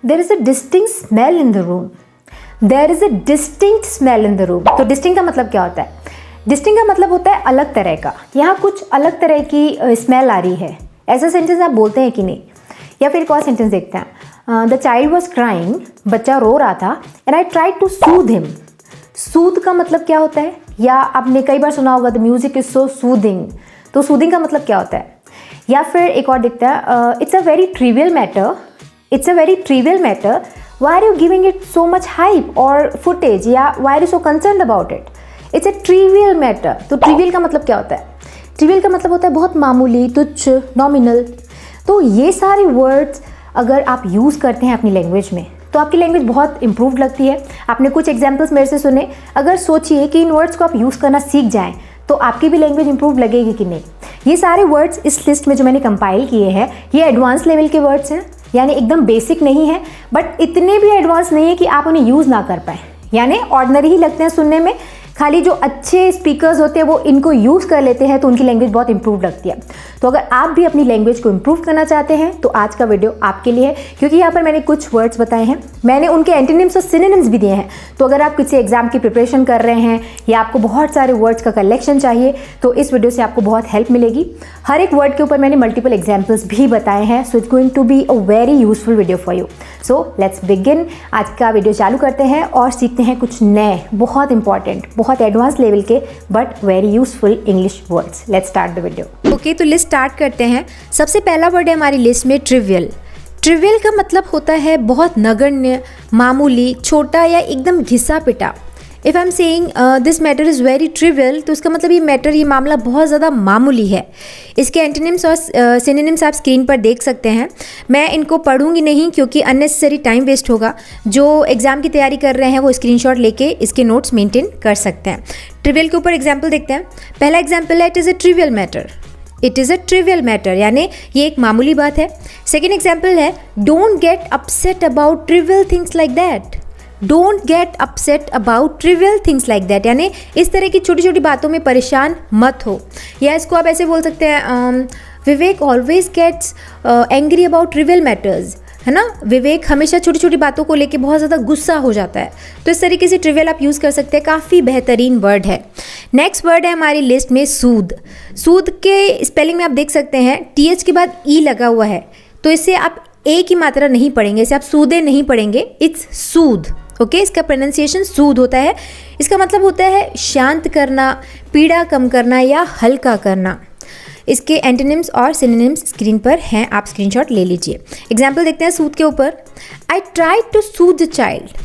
There is a distinct smell in the room, there is a distinct smell in the room. तो distinct का मतलब क्या होता है? डिस्टिंक्ट का मतलब होता है अलग तरह का, यहाँ कुछ अलग तरह की स्मेल आ रही है। ऐसा सेंटेंस आप बोलते हैं कि नहीं? या फिर एक और सेंटेंस देखते हैं, द चाइल्ड वॉज क्राइंग, बच्चा रो रहा था, and I tried to soothe him. Soothe का मतलब क्या होता है? या आपने कई बार सुना होगा the music is so soothing, तो सूदिंग का मतलब क्या होता है? या फिर एक और दिखता है, it's a very trivial matter, it's a very trivial matter, why are you giving it so much hype और फुटेज, या why are you so concern about it, it's a trivial matter. तो ट्रिवियल का मतलब क्या होता है? Trivial का मतलब होता है बहुत मामूली, तुच्छ, नॉमिनल। तो ये सारे वर्ड्स अगर आप यूज़ करते हैं अपनी लैंग्वेज में तो आपकी लैंग्वेज बहुत इंप्रूव्ड लगती है। आपने कुछ एग्जाम्पल्स मेरे से सुने, अगर सोचिए कि इन वर्ड्स को आप यूज़ करना सीख जाएं तो आपकी भी लैंग्वेज इंप्रूव लगेगी कि नहीं। ये सारे वर्ड्स इस लिस्ट में जो मैंने कंपाइल किए हैं ये एडवांस लेवल के वर्ड्स हैं, यानी एकदम बेसिक नहीं है बट इतने भी एडवांस नहीं है कि आप उन्हें यूज़ ना कर पाएँ, यानी ऑर्डिनरी ही लगते हैं सुनने में। खाली जो अच्छे स्पीकर्स होते हैं वो इनको यूज़ कर लेते हैं तो उनकी लैंग्वेज बहुत इंप्रूव लगती है। तो अगर आप भी अपनी लैंग्वेज को इंप्रूव करना चाहते हैं तो आज का वीडियो आपके लिए है, क्योंकि यहाँ पर मैंने कुछ वर्ड्स बताए हैं, मैंने उनके एंटोनिम्स और सिनोनिम्स भी दिए हैं। तो अगर आप किसी एग्जाम की प्रिपरेशन कर रहे हैं या आपको बहुत सारे वर्ड्स का कलेक्शन चाहिए तो इस वीडियो से आपको बहुत हेल्प मिलेगी। हर एक वर्ड के ऊपर मैंने मल्टीपल एग्जाम्पल्स भी बताए हैं, so it's going to be a very useful video for you. So let's begin. आज का वीडियो चालू करते हैं और सीखते हैं कुछ नए, बहुत इंपॉर्टेंट, बहुत एडवांस लेवल के but very useful English words. Let's start the video. Okay, तो लिस्ट स्टार्ट करते हैं। सबसे पहला वर्ड है हमारी लिस्ट में ट्रिवियल। ट्रिवियल का मतलब होता है बहुत नगण्य, मामूली, छोटा या एकदम घिसा पिटा। If I am saying this matter is very trivial, तो इसका मतलब ये मैटर, ये मामला बहुत ज़्यादा मामूली है। इसके एंटोनिम्स और सिनोनिम्स आप स्क्रीन पर देख सकते हैं। मैं इनको पढ़ूंगी नहीं क्योंकि अननेसेसरी टाइम वेस्ट होगा। जो एग्ज़ाम की तैयारी कर रहे हैं वो स्क्रीनशॉट लेके इसके नोट्स मेंटेन कर सकते हैं। ट्रिवियल के ऊपर एग्जाम्पल देखते हैं। पहला एग्जाम्पल है it is a trivial matter. It is a trivial matter यानी ये एक मामूली बात है। सेकेंड एग्जाम्पल है don't get upset about trivial things like that. Don't get upset about trivial things like that यानी इस तरह की छोटी छोटी बातों में परेशान मत हो। या इसको आप ऐसे बोल सकते हैं, Vivek always gets angry about trivial matters, है ना। विवेक हमेशा छोटी छोटी बातों को लेके बहुत ज़्यादा गुस्सा हो जाता है। तो इस तरीके से ट्रिवियल आप यूज़ कर सकते हैं, काफ़ी बेहतरीन वर्ड है। नेक्स्ट वर्ड है हमारी लिस्ट में सूद। सूद के स्पेलिंग में आप देख सकते हैं TH के बाद E लगा हुआ है, तो इससे आप A की मात्रा नहीं पढ़ेंगे, इसे आप सूदे नहीं पढ़ेंगे, इट्स सूद। ओके, इसका प्रोनाउंसिएशन सूद होता है। इसका मतलब होता है शांत करना, पीड़ा कम करना या हल्का करना। इसके एंटोनिम्स और सिनोनिम्स स्क्रीन पर हैं, आप स्क्रीनशॉट ले लीजिए। एग्जाम्पल देखते हैं सूद के ऊपर। I tried to soothe the child.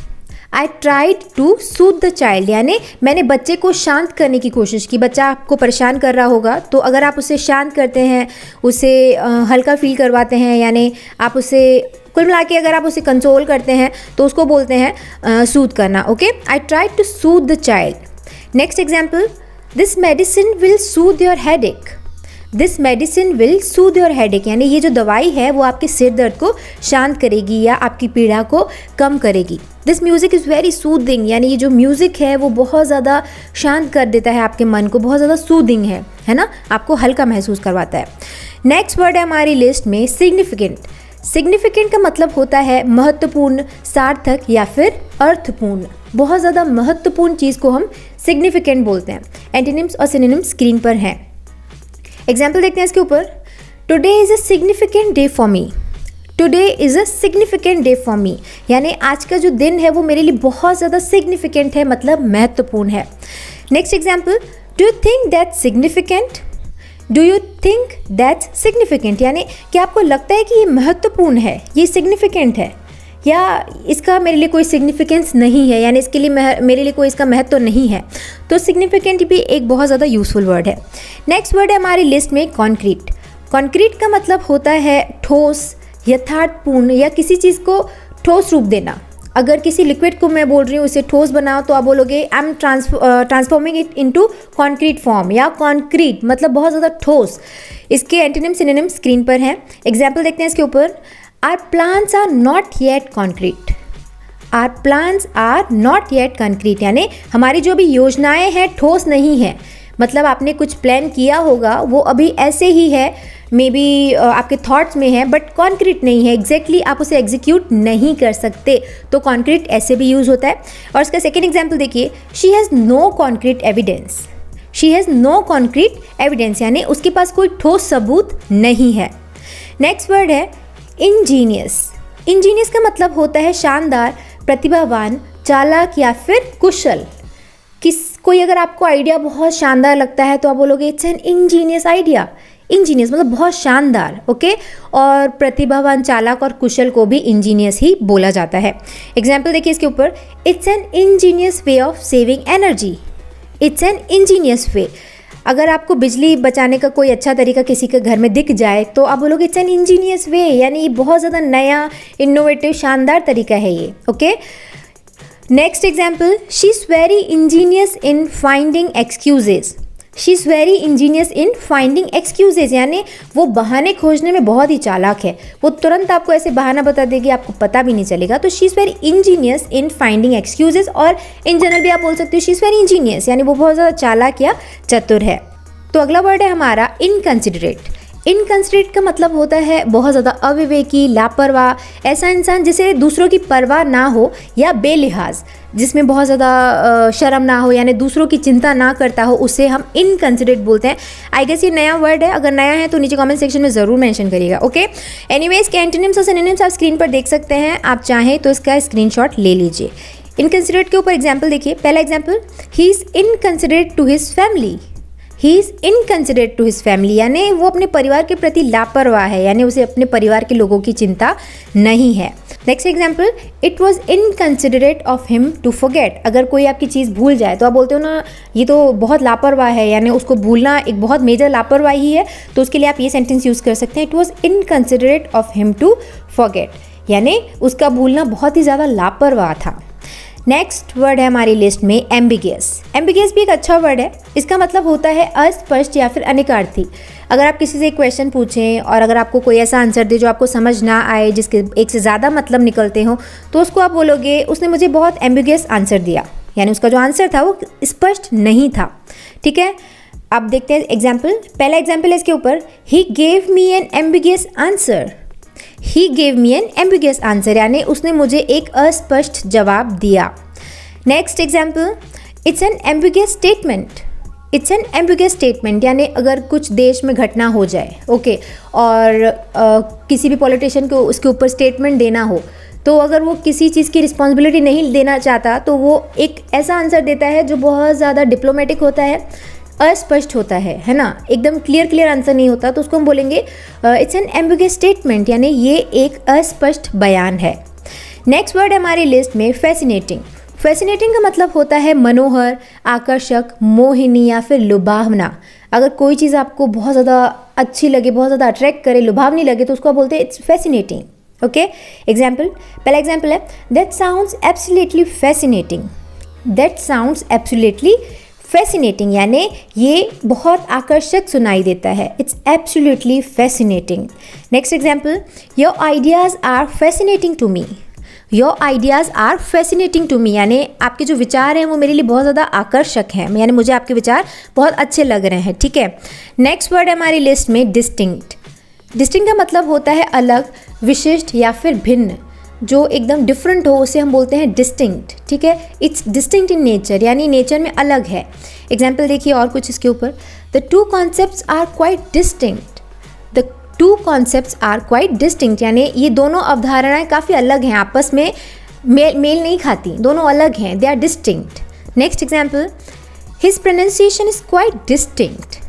I tried to soothe the child यानी मैंने बच्चे को शांत करने की कोशिश की। बच्चा आपको परेशान कर रहा होगा तो अगर आप उसे शांत करते हैं, उसे हल्का फील करवाते हैं, यानी आप उसे कुल मिला के अगर आप उसे कंसोल करते हैं तो उसको बोलते हैं सूद करना। Okay, I tried to soothe the child. Next example, this medicine will soothe your headache. This medicine will soothe your headache यानी ये जो दवाई है वो आपके सिर दर्द को शांत करेगी या आपकी पीड़ा को कम करेगी। This music is very soothing यानी ये जो म्यूज़िक है वो बहुत ज़्यादा शांत कर देता है आपके मन को, बहुत ज़्यादा सूदिंग है ना, आपको हल्का महसूस करवाता है। नेक्स्ट वर्ड है हमारी लिस्ट में सिग्निफिकेंट। सिग्निफिकेंट का मतलब होता है महत्वपूर्ण, सार्थक या फिर अर्थपूर्ण। बहुत ज़्यादा महत्वपूर्ण चीज़ को हम सिग्निफिकेंट बोलते हैं। एंटोनिम्स और सिनोनिम्स स्क्रीन पर हैं। एग्जाम्पल देखते हैं इसके ऊपर। Today is a significant day for me. Today is a significant day for me यानी आज का जो दिन है वो मेरे लिए बहुत ज़्यादा सिग्निफिकेंट है, मतलब महत्वपूर्ण है। Next example, do you think that's significant. Do you think that's significant यानी क्या आपको लगता है कि ये महत्वपूर्ण है, ये सिग्निफिकेंट है, या इसका मेरे लिए कोई सिग्निफिकेंस नहीं है, यानी इसके लिए मेरे लिए कोई इसका महत्व नहीं है। तो सिग्निफिकेंट भी एक बहुत ज़्यादा यूजफुल वर्ड है। नेक्स्ट वर्ड है हमारी लिस्ट में कॉन्क्रीट। कॉन्क्रीट का मतलब होता है ठोस, यथार्थपूर्ण या किसी चीज़ को ठोस रूप देना। अगर किसी लिक्विड को मैं बोल रही हूँ उसे ठोस बनाओ तो आप बोलोगे I am transforming it into concrete form, या कॉन्क्रीट मतलब बहुत ज़्यादा ठोस। इसके एंटोनिम सिनोनिम स्क्रीन पर हैं। एग्जाम्पल देखते हैं इसके ऊपर। Our plans are not yet concrete. Our plans are not yet concrete यानी हमारी जो भी योजनाएं हैं ठोस नहीं है, मतलब आपने कुछ प्लान किया होगा वो अभी ऐसे ही है, मे बी आपके थॉट्स में है बट कॉन्क्रीट नहीं है, एग्जैक्टली आप उसे एग्जीक्यूट नहीं कर सकते, तो कॉन्क्रीट ऐसे भी यूज़ होता है। और इसका सेकेंड एग्जाम्पल देखिए, she has no concrete evidence. She has no concrete evidence यानी उसके पास कोई ठोस सबूत नहीं है। नेक्स्ट वर्ड है इंजीनियस। इंजीनियस का मतलब होता है शानदार, प्रतिभावान, चालाक या फिर कुशल। कोई अगर आपको आइडिया बहुत शानदार लगता है तो आप बोलोगे it's an Angénieux idea. Angénieux मतलब बहुत शानदार, ओके। और प्रतिभावान, चालाक और कुशल को भी इंजीनियस ही बोला जाता है। एग्जाम्पल देखिए इसके ऊपर, it's an ingenious way of saving energy. It's an ingenious way, अगर आपको बिजली बचाने का कोई अच्छा तरीका किसी के घर में दिख जाए तो आप बोलोगे इट्स एन इंजीनियस वे, यानी ये बहुत ज़्यादा नया, इनोवेटिव, शानदार तरीका है ये, okay. Next example, she is very Angénieux in finding excuses. She is very Angénieux in finding excuses यानी वो बहाने खोजने में बहुत ही चालाक है, वो तुरंत आपको ऐसे बहाना बता देगी, आपको पता भी नहीं चलेगा। तो she is very Angénieux in finding excuses, और इन जनरल भी आप बोल सकते हो शी इज़ वेरी इंजीनियस यानी वो बहुत ज़्यादा चालाक या चतुर है। तो अगला वर्ड है हमारा इनकंसिडरेट। इनकंसिडरेट का मतलब होता है बहुत ज़्यादा अविवेकी, लापरवाह, ऐसा इंसान जिसे दूसरों की परवाह ना हो या बेलिहाज, जिसमें बहुत ज़्यादा शर्म ना हो यानी दूसरों की चिंता ना करता हो, उसे हम इनकंसिडरेट बोलते हैं। आई गेस ये नया वर्ड है, अगर नया है तो नीचे कमेंट सेक्शन में ज़रूर मेंशन करिएगा, ओके। एनीवेज के एंटोनिम्स और सिनोनिम्स आप स्क्रीन पर देख सकते हैं, आप चाहें तो इसका स्क्रीनशॉट ले लीजिए। इनकंसिडरेट के ऊपर एग्जाम्पल देखिए, पहला example, he is inconsiderate to his family. He is inconsiderate to his family यानी वो अपने परिवार के प्रति लापरवाह है, यानी उसे अपने परिवार के लोगों की चिंता नहीं है। Next example, it was inconsiderate of him to forget. अगर कोई आपकी चीज़ भूल जाए तो आप बोलते हो ना ये तो बहुत लापरवाह है, यानी उसको भूलना एक बहुत मेजर लापरवाही है, तो उसके लिए आप ये सेंटेंस यूज़ कर सकते हैं, it was inconsiderate of him to forget यानी उसका भूलना बहुत ही ज़्यादा लापरवाह था। नेक्स्ट वर्ड है हमारी लिस्ट में एम्बिगियस। एम्बिगियस भी एक अच्छा वर्ड है, इसका मतलब होता है अस्पष्ट या फिर अनिकार्थी। अगर आप किसी से एक क्वेश्चन पूछें और अगर आपको कोई ऐसा आंसर दे जो आपको समझ ना आए, जिसके एक से ज़्यादा मतलब निकलते हो, तो उसको आप बोलोगे उसने मुझे बहुत एम्बिगियस आंसर दिया, यानी उसका जो आंसर था वो स्पष्ट नहीं था, ठीक है। अब देखते हैं एग्जाम्पल, पहला एग्जाम्पल है इसके ऊपर, he gave me an ambiguous answer. He gave me an ambiguous answer यानी उसने मुझे एक अस्पष्ट जवाब दिया। Next example, it's an ambiguous statement. It's an ambiguous statement यानी अगर कुछ देश में घटना हो जाए, ओके, और किसी भी पॉलिटिशियन को उसके ऊपर स्टेटमेंट देना हो, तो अगर वो किसी चीज़ की रिस्पॉन्सिबिलिटी नहीं देना चाहता तो वो एक ऐसा आंसर देता है जो बहुत ज़्यादा डिप्लोमेटिक होता है, अस्पष्ट होता है ना, एकदम क्लियर आंसर नहीं होता, तो उसको हम बोलेंगे इट्स एन एम्बिगियस स्टेटमेंट यानी ये एक अस्पष्ट बयान है। नेक्स्ट वर्ड है हमारी लिस्ट में फैसिनेटिंग। फैसिनेटिंग का मतलब होता है मनोहर, आकर्षक, मोहिनी या फिर लुभावना। अगर कोई चीज़ आपको बहुत ज़्यादा अच्छी लगे, बहुत ज़्यादा अट्रैक्ट करे, लुभावनी लगे, तो उसको आप बोलते हैं इट्स फैसिनेटिंग, ओके। एग्जाम्पल, पहला एग्जाम्पल है, that sounds absolutely fascinating. That sounds absolutely fascinating यानी ये बहुत आकर्षक सुनाई देता है, it's absolutely fascinating. Next example, your ideas are fascinating to me. Your ideas are fascinating to me यानी आपके जो विचार हैं वो मेरे लिए बहुत ज़्यादा आकर्षक हैं, यानी मुझे आपके विचार बहुत अच्छे लग रहे हैं, ठीक है। नेक्स्ट वर्ड है हमारी लिस्ट में डिस्टिंक्ट। डिस्टिंक्ट का मतलब होता है अलग, विशिष्ट या फिर भिन्न, जो एकदम डिफरेंट हो उसे हम बोलते हैं डिस्टिंक्ट, ठीक है। इट्स डिस्टिंक्ट इन नेचर यानी नेचर में अलग है। एग्जाम्पल देखिए और कुछ इसके ऊपर, the two concepts are quite distinct. The two concepts are quite distinct यानी ये दोनों अवधारणाएं काफ़ी अलग हैं, आपस में मेल नहीं खाती, दोनों अलग हैं, they are distinct. Next example, his pronunciation is quite distinct.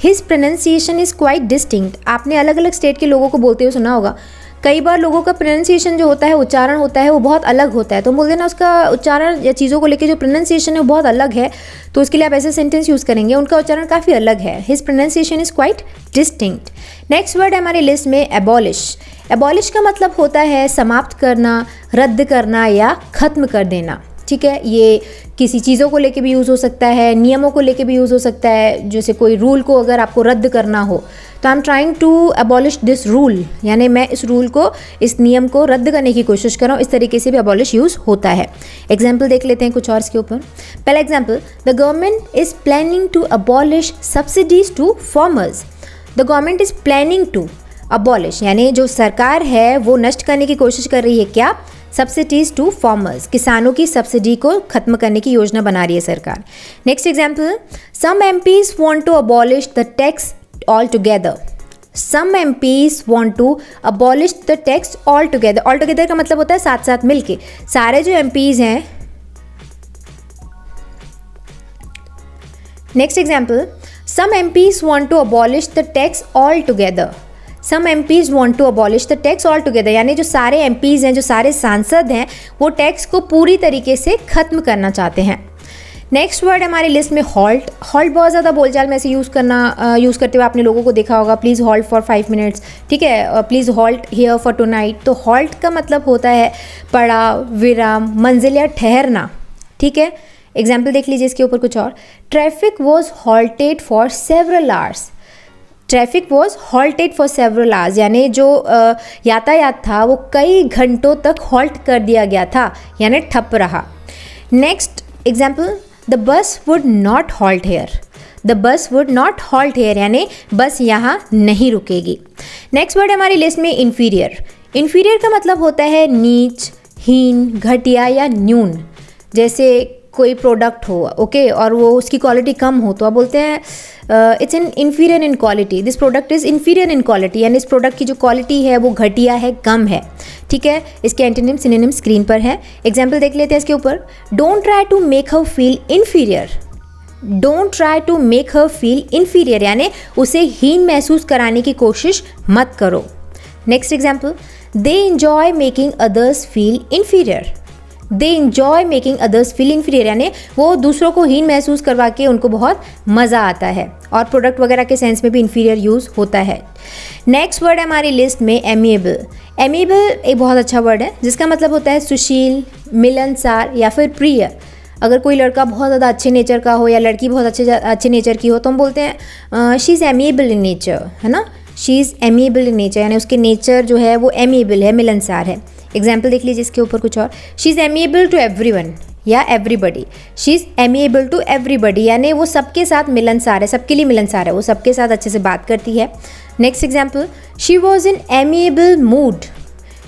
His pronunciation is quite distinct. आपने अलग अलग स्टेट के लोगों को बोलते हुए सुना होगा, कई बार लोगों का प्रोनाउंसिएशन जो होता है, उच्चारण होता है, वो बहुत अलग होता है, तो हम बोलते हैं ना उसका उच्चारण या चीज़ों को लेके जो प्रोनाउंसिएशन है वो बहुत अलग है, तो उसके लिए आप ऐसे सेंटेंस यूज़ करेंगे, उनका उच्चारण काफ़ी अलग है, his pronunciation is quite distinct. Next word है हमारी लिस्ट में एबॉलिश। एबॉलिश का मतलब होता है समाप्त करना, रद्द करना या ख़त्म कर देना, ठीक है। ये किसी चीज़ों को लेके भी यूज़ हो सकता है, नियमों को लेके भी यूज़ हो सकता है, जैसे कोई रूल को अगर आपको रद्द करना हो तो I am trying to abolish this rule यानी मैं इस रूल को, इस नियम को रद्द करने की कोशिश कर रहा हूँ, इस तरीके से भी अबॉलिश यूज़ होता है। एग्जाम्पल देख लेते हैं कुछ और इसके ऊपर। पहला example, the government is planning to abolish subsidies to farmers. The government is planning to abolish, यानी जो सरकार है वो नष्ट करने की कोशिश कर रही है क्या, सब्सिडीज टू फार्मर्स, किसानों की सब्सिडी को खत्म करने की योजना बना रही है सरकार। Next example, some MPs want to abolish the tax all together. Some MPs want to abolish the tax all together. All together का मतलब होता है साथ साथ मिलके, सारे जो MPs हैं। Next example, some MPs want to abolish the tax all together. Some MPs want to abolish the tax all together, यानी जो सारे MPs हैं, जो सारे सांसद हैं, वो टैक्स को पूरी तरीके से खत्म करना चाहते हैं। नेक्स्ट वर्ड हमारी लिस्ट में हॉल्ट। हॉल्ट बहुत ज़्यादा बोलचाल में ऐसे यूज़ करते हुए आपने लोगों को देखा होगा, प्लीज़ हॉल्ट फॉर 5 मिनट्स, ठीक है, please halt here for tonight. तो हॉल्ट का मतलब होता है पड़ाव, विराम, मंजिल या ठहरना, ठीक है। एग्जाम्पल देख लीजिए इसके ऊपर कुछ और, traffic was halted for several hours. Traffic was halted for several hours, यानी जो यातायात था वो कई घंटों तक हॉल्ट कर दिया गया था, यानी ठप रहा। Next example, the bus would not halt here. The bus would not halt here, यानी बस यहाँ नहीं रुकेगी। नेक्स्ट वर्ड हमारी लिस्ट में इन्फीरियर। इन्फीरियर का मतलब होता है नीच, हीन, घटिया या न्यून। जैसे कोई प्रोडक्ट हो, ओके, और वो उसकी क्वालिटी कम हो तो आप बोलते हैं it's in inferior in quality, this product is inferior in quality, यानी इस प्रोडक्ट की जो क्वालिटी है वो घटिया है, कम है, ठीक है। इसके एंटोनिम सिनोनिम स्क्रीन पर है। एग्जाम्पल देख लेते हैं इसके ऊपर, don't try to make her feel inferior. Don't try to make her feel inferior, यानी उसे हीन महसूस कराने की कोशिश मत करो। Next example, they enjoy making others feel inferior. They enjoy making others feel inferior, यानी वो दूसरों को हीन महसूस करवा के उनको बहुत मज़ा आता है, और प्रोडक्ट वगैरह के सेंस में भी इन्फीरियर यूज़ होता है। नेक्स्ट वर्ड है हमारी लिस्ट में एमिएबल। एमिएबल एक बहुत अच्छा वर्ड है जिसका मतलब होता है सुशील, मिलनसार या फिर प्रिय। अगर कोई लड़का बहुत ज़्यादा अच्छे नेचर का हो या लड़की बहुत अच्छे नेचर की हो तो हम बोलते हैं she is amiable in nature, है ना, she is amiable in nature, यानी उसके नेचर जो है वो एमिएबल है, मिलनसार है। एग्जाम्पल देख लीजिए इसके ऊपर कुछ और, she is amiable to everyone या everybody. She is amiable to everybody, यानी वो सबके साथ मिलनसार है, सबके लिए मिलनसार है, वो सबके साथ अच्छे से बात करती है। Next example, she was in amiable mood.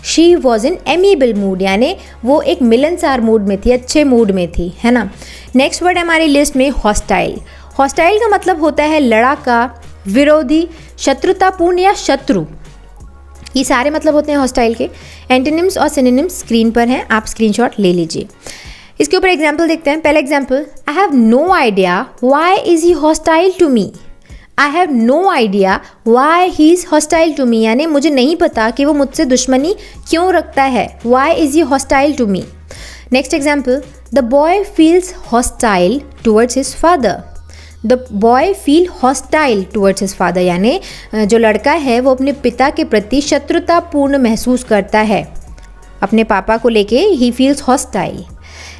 She was in amiable mood, यानी वो एक मिलनसार मूड में थी, अच्छे मूड में थी, है ना। नेक्स्ट वर्ड हमारी लिस्ट में हॉस्टाइल। हॉस्टाइल का मतलब होता है लड़ाका, विरोधी, शत्रुतापूर्ण या शत्रु। ये सारे मतलब होते हैं हॉस्टाइल के। एंटोनिम्स और सिनोनिम्स स्क्रीन पर हैं, आप स्क्रीनशॉट ले लीजिए। इसके ऊपर एग्जाम्पल देखते हैं। पहला example, I have no idea why is he hostile to me. I have no idea why he is hostile to me, यानी मुझे नहीं पता कि वो मुझसे दुश्मनी क्यों रखता है। Why is he hostile to me. Next example, the boy feels hostile towards his father. The boy feel hostile towards his father, यानी जो लड़का है वो अपने पिता के प्रति शत्रुतापूर्ण महसूस करता है, अपने पापा को लेके he feels hostile.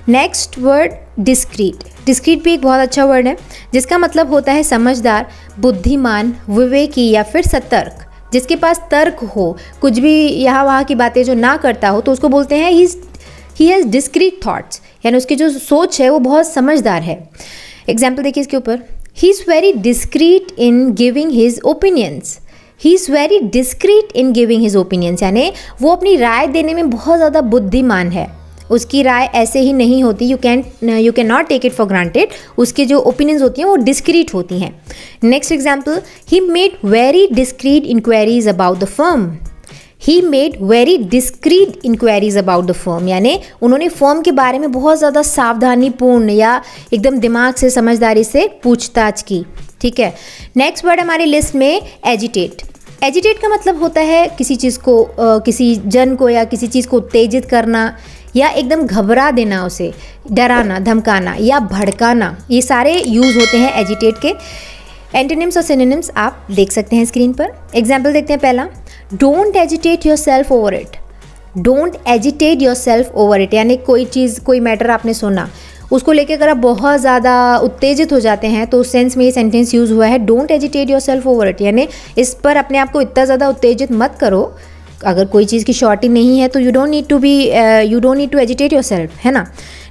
Next word discrete. Discrete भी एक बहुत अच्छा वर्ड है जिसका मतलब होता है समझदार, बुद्धिमान, विवेकी या फिर सतर्क। जिसके पास तर्क हो, कुछ भी यहाँ वहाँ की बातें जो ना करता हो, तो उसको बोलते हैं ही हैज़ डिस्क्रीट थॉट्स, यानी उसकी जो सोच है वो बहुत समझदार है। एग्जाम्पल देखिए इसके ऊपर, he is very discrete in giving his opinions. He is very discrete in giving his opinions, यानी वो अपनी राय देने में बहुत ज़्यादा बुद्धिमान है, उसकी राय ऐसे ही नहीं होती, you can not take it for granted. उसकी जो ओपिनियंस होती हैं वो डिस्क्रीट होती हैं। Next example, he made very discreet inquiries about the firm. He made very discreet inquiries about the firm, यानी उन्होंने फर्म के बारे में बहुत ज़्यादा सावधानीपूर्ण या एकदम दिमाग से, समझदारी से पूछताछ की, ठीक है। नेक्स्ट वर्ड हमारी लिस्ट में एजिटेट। एजिटेट का मतलब होता है किसी चीज़ को, किसी जन को या किसी चीज़ को उत्तेजित करना या एकदम घबरा देना, उसे डराना, धमकाना या भड़काना। ये सारे यूज़ होते हैं एजिटेट के। एंटोनिम्स और सिनोनिम्स आप देख सकते हैं स्क्रीन पर। एग्जाम्पल देखते हैं। पहला, don't agitate your self over it. Don't agitate your self over it, यानी कोई चीज़, कोई मैटर आपने सुना, उसको लेकर अगर आप बहुत ज़्यादा उत्तेजित हो जाते हैं तो उस सेंस में ये सेंटेंस यूज़ हुआ है, don't agitate your self over it, यानी इस पर अपने आप को इतना ज़्यादा उत्तेजित मत करो। अगर कोई चीज़ की श्योरिटी नहीं है तो you don't need to agitate yourself, है ना।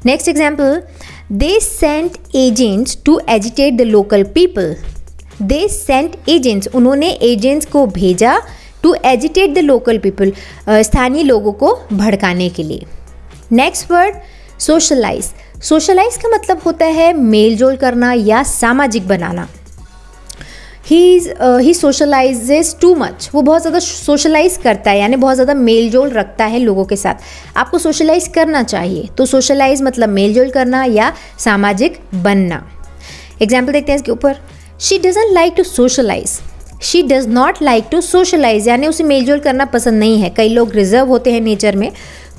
Next example, they sent agents to agitate the local people. They sent agents, उन्होंने एजेंट्स को भेजा to agitate the local people, स्थानीय लोगों को भड़काने के लिए। Next word socialise. सोशलाइज का मतलब होता है मेल जोल करना या सामाजिक बनाना। ही सोशलाइजेस टू मच, वो बहुत ज़्यादा सोशलाइज करता है, यानी बहुत ज़्यादा मेल जोल रखता है लोगों के साथ। आपको सोशलाइज करना चाहिए, तो सोशलाइज मतलब मेल जोल करना या सामाजिक बनना। एग्जाम्पल देखते हैं इसके ऊपर। She doesn't like to socialise, she does not like to socialise, यानी उसे मेल जोल करना पसंद नहीं है। कई लोग रिजर्व होते हैं नेचर में,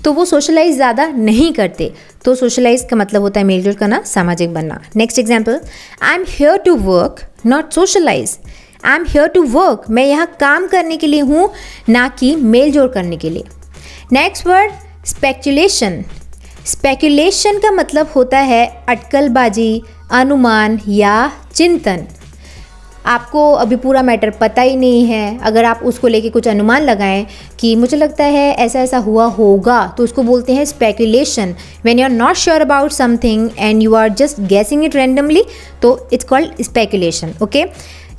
तो वो सोशलाइज ज़्यादा नहीं करते, तो सोशलाइज का मतलब होता है मेल जोल करना, सामाजिक बनना। Next example, I am here to work not socialise, I am here to work, मैं यहाँ काम करने के लिए हूँ, ना कि मेल जोल करने के लिए। Next word speculation. स्पेकुलेशन का मतलब होता है अटकलबाजी, अनुमान या चिंतन। आपको अभी पूरा मैटर पता ही नहीं है, अगर आप उसको लेके कुछ अनुमान लगाएं कि मुझे लगता है ऐसा ऐसा हुआ होगा, तो उसको बोलते हैं speculation. When you are not sure about something and you are just guessing it randomly, तो इट्स कॉल्ड स्पेकुलेशन। ओके,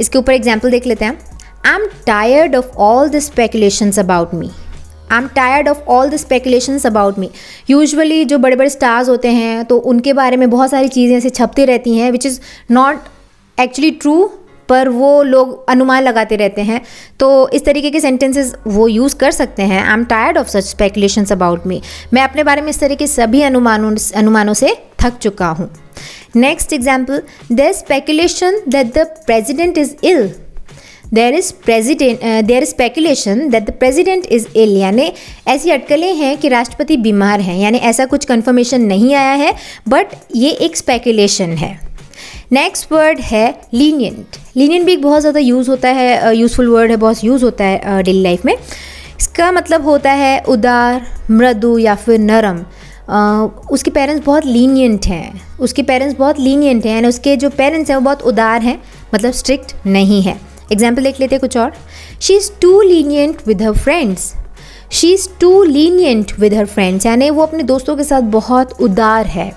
इसके ऊपर एग्जाम्पल देख लेते हैं। I am tired of all the speculations about me, I am tired of all the speculations about me. Usually जो बड़े बड़े stars होते हैं, तो उनके बारे में बहुत सारी चीज़ें ऐसे छपती रहती हैं which is not actually true, पर वो लोग अनुमान लगाते रहते हैं, तो इस तरीके के सेंटेंसेस वो यूज़ कर सकते हैं। I am tired of such speculations about मी, मैं अपने बारे में इस तरह के सभी अनुमानों से थक चुका हूँ। Next example, there is speculation that the president is ill, there is speculation that the president is ill, यानी ऐसी अटकलें हैं कि राष्ट्रपति बीमार हैं, यानी ऐसा कुछ कन्फर्मेशन नहीं आया है, बट ये एक स्पेकुलेशन है। नेक्स्ट वर्ड है लीनियंट। लीनियंट भी बहुत ज़्यादा यूज़ होता है, यूज़फुल वर्ड है, बहुत यूज़ होता है डेली लाइफ में। इसका मतलब होता है उदार, मृदु या फिर नरम। उसके पेरेंट्स बहुत लीनियंट हैं, उसके पेरेंट्स बहुत लीनियंट हैं, यानी उसके जो पेरेंट्स हैं वो बहुत उदार हैं, मतलब स्ट्रिक्ट नहीं है। एग्जाम्पल देख लेते हैं कुछ और। She is too lenient with her friends, she is too lenient with her friends, यानी वो अपने दोस्तों के साथ बहुत उदार है।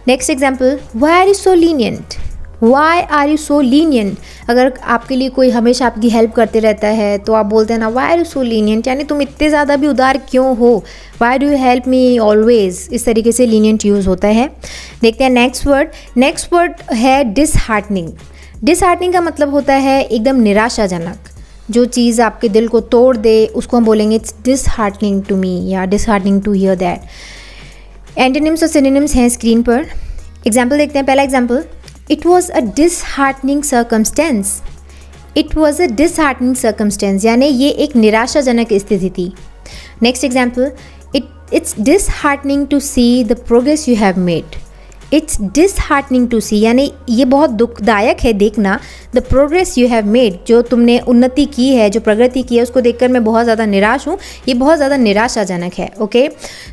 Next example, why are you so lenient, why are you so lenient. अगर आपके लिए कोई हमेशा आपकी हेल्प करते रहता है, तो आप बोलते हैं ना why are you so lenient, यानी तुम इतने ज़्यादा भी उदार क्यों हो, why do you help me always. इस तरीके से लीनियंट यूज़ होता है। देखते हैं नेक्स्ट वर्ड। नेक्स्ट वर्ड है डिसहार्टनिंग। डिसहार्टनिंग का मतलब होता है एकदम निराशाजनक, जो चीज़ आपके दिल को तोड़ दे उसको हम बोलेंगे इट्स डिसहार्टनिंग टू मी या disheartening to hear that. Antonyms और सिनोनिम्स हैं स्क्रीन पर। एग्जाम्पल देखते हैं। पहला example, it was a disheartening circumstance, it was a disheartening circumstance, यानी ये एक निराशाजनक स्थिति थी। Next example, it's disheartening to see the progress you have made, it's disheartening to see, यानी ये बहुत दुखदायक है देखना the progress you have made, जो तुमने उन्नति की है, जो प्रगति की है, उसको देखकर मैं बहुत ज़्यादा निराश हूँ, ये बहुत ज़्यादा निराशाजनक है। ओके,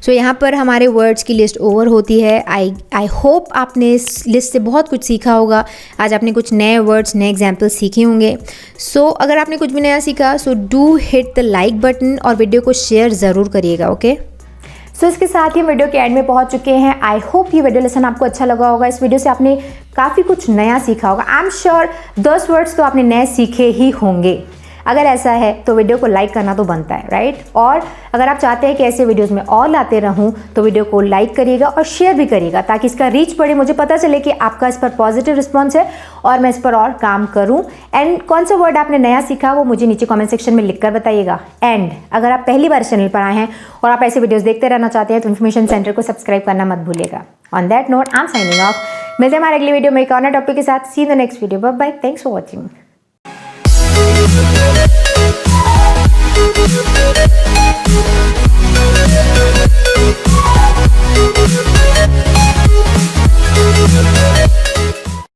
सो यहाँ पर हमारे वर्ड्स की लिस्ट ओवर होती है। आई होप आपने इस लिस्ट से बहुत कुछ सीखा होगा। आज आपने कुछ नए वर्ड्स, नए एग्जाम्पल्स सीखे होंगे। सो अगर आपने कुछ भी नया सीखा, so do hit the like button और वीडियो को शेयर ज़रूर करिएगा। ओके, सो इसके साथ ही वीडियो के एंड में पहुंच चुके हैं। आई होप ये वीडियो लेसन आपको अच्छा लगा होगा। इस वीडियो से आपने काफ़ी कुछ नया सीखा होगा। आई एम श्योर 10 वर्ड्स तो आपने नए सीखे ही होंगे। अगर ऐसा है तो वीडियो को लाइक करना तो बनता है, राइट। और अगर आप चाहते हैं कि ऐसे वीडियोस में और लाते रहूं, तो वीडियो को लाइक करिएगा और शेयर भी करिएगा, ताकि इसका रीच बढ़े, मुझे पता चले कि आपका इस पर पॉजिटिव रिस्पॉन्स है और मैं इस पर और काम करूं। एंड कौन सा वर्ड आपने नया सीखा वो मुझे नीचे कमेंट सेक्शन में लिखकर बताइएगा। एंड अगर आप पहली बार चैनल पर आए हैं और आप ऐसे वीडियोज़ देखते रहना चाहते हैं, तो इन्फॉर्मेशन सेंटर को सब्सक्राइब करना मत भूलिएगा। On that note, I am signing off. मिलते हैं हमारे अगली वीडियो में एक और नए टॉपिक के साथ। See in the next video. Bye bye, thanks for watching. We'll be right back.